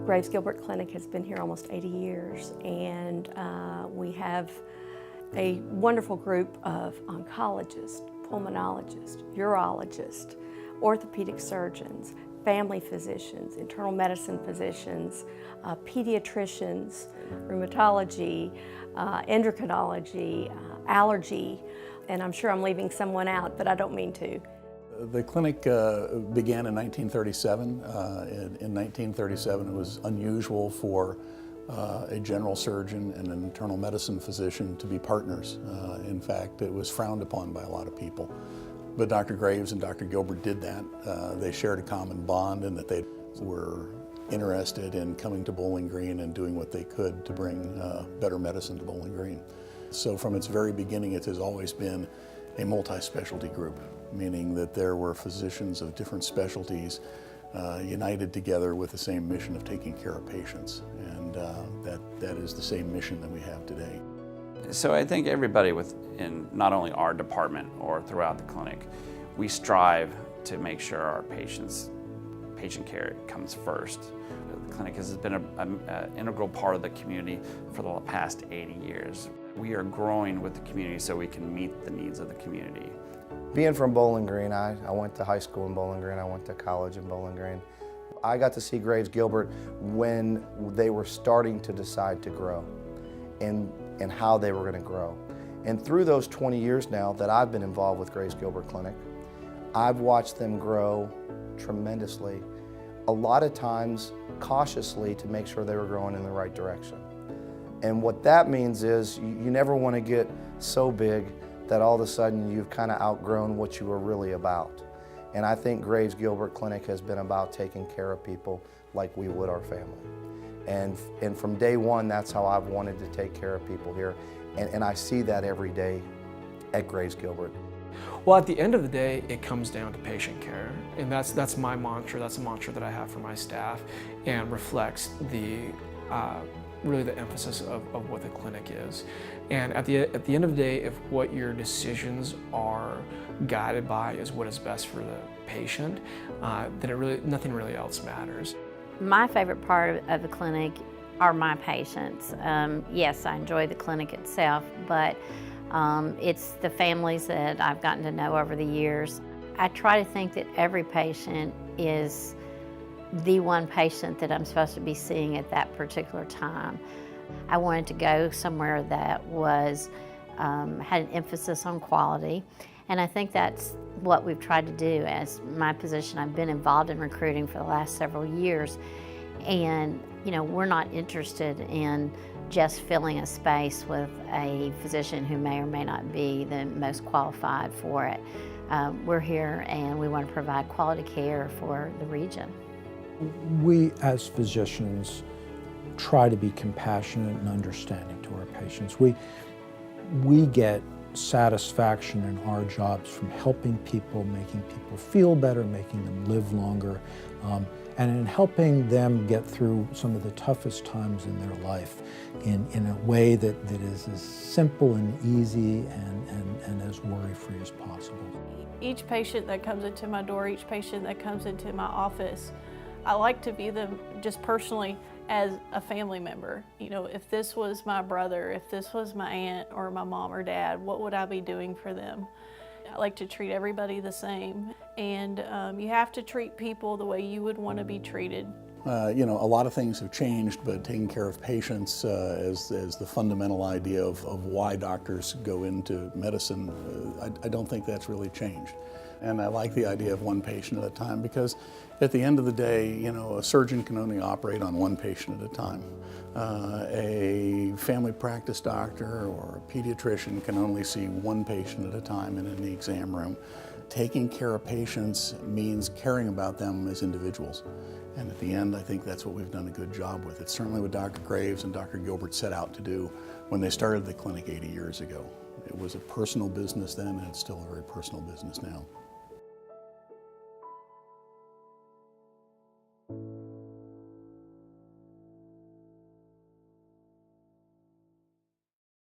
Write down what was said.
Graves Gilbert Clinic has been here almost 80 years, and we have a wonderful group of oncologists, pulmonologists, urologists, orthopedic surgeons, family physicians, internal medicine physicians, pediatricians, rheumatology, endocrinology, allergy, and I'm sure I'm leaving someone out, but I don't mean to. The clinic began in 1937. In 1937, it was unusual for a general surgeon and an internal medicine physician to be partners. In fact, it was frowned upon by a lot of people. But Dr. Graves and Dr. Gilbert did that. They shared a common bond in that they were interested in coming to Bowling Green and doing what they could to bring better medicine to Bowling Green. So from its very beginning, it has always been a multi-specialty group, meaning that there were physicians of different specialties united together with the same mission of taking care of patients. And that is the same mission that we have today. So I think everybody within not only our department or throughout the clinic, we strive to make sure our patient care comes first. The clinic has been an integral part of the community for the past 80 years. We are growing with the community so we can meet the needs of the community. Being from Bowling Green, I went to high school in Bowling Green, I went to college in Bowling Green. I got to see Graves Gilbert when they were starting to decide to grow and how they were going to grow. And through those 20 years now that I've been involved with Graves Gilbert Clinic, I've watched them grow tremendously, a lot of times cautiously to make sure they were growing in the right direction. And what that means is you never want to get so big that all of a sudden you've kind of outgrown what you were really about. And I think Graves Gilbert Clinic has been about taking care of people like we would our family. And from day one, that's how I've wanted to take care of people here. And I see that every day at Graves Gilbert. Well, at the end of the day, it comes down to patient care. And that's my mantra. That's a mantra that I have for my staff and reflects really the emphasis of what the clinic is. And at the end of the day, if what your decisions are guided by is what is best for the patient, then nothing really else matters. My favorite part of the clinic are my patients. Yes, I enjoy the clinic itself, but it's the families that I've gotten to know over the years. I try to think that every patient is the one patient that I'm supposed to be seeing at that particular time. I wanted to go somewhere that had an emphasis on quality, and I think that's what we've tried to do. As my position, I've been involved in recruiting for the last several years, and we're not interested in just filling a space with a physician who may or may not be the most qualified for it. We're here and we want to provide quality care for the region. We as physicians try to be compassionate and understanding to our patients. We get satisfaction in our jobs from helping people, making people feel better, making them live longer, and in helping them get through some of the toughest times in their life in a way that is as simple and easy and as worry-free as possible. Each patient that comes into my door, each patient that comes into my office, I like to view them just personally as a family member. If this was my brother, if this was my aunt or my mom or dad, what would I be doing for them? I like to treat everybody the same, and you have to treat people the way you would want to be treated. A lot of things have changed, but taking care of patients as the fundamental idea of why doctors go into medicine, I don't think that's really changed. And I like the idea of one patient at a time because at the end of the day, a surgeon can only operate on one patient at a time. A family practice doctor or a pediatrician can only see one patient at a time in the exam room. Taking care of patients means caring about them as individuals. And at the end, I think that's what we've done a good job with. It's certainly what Dr. Graves and Dr. Gilbert set out to do when they started the clinic 80 years ago. It was a personal business then, and it's still a very personal business now.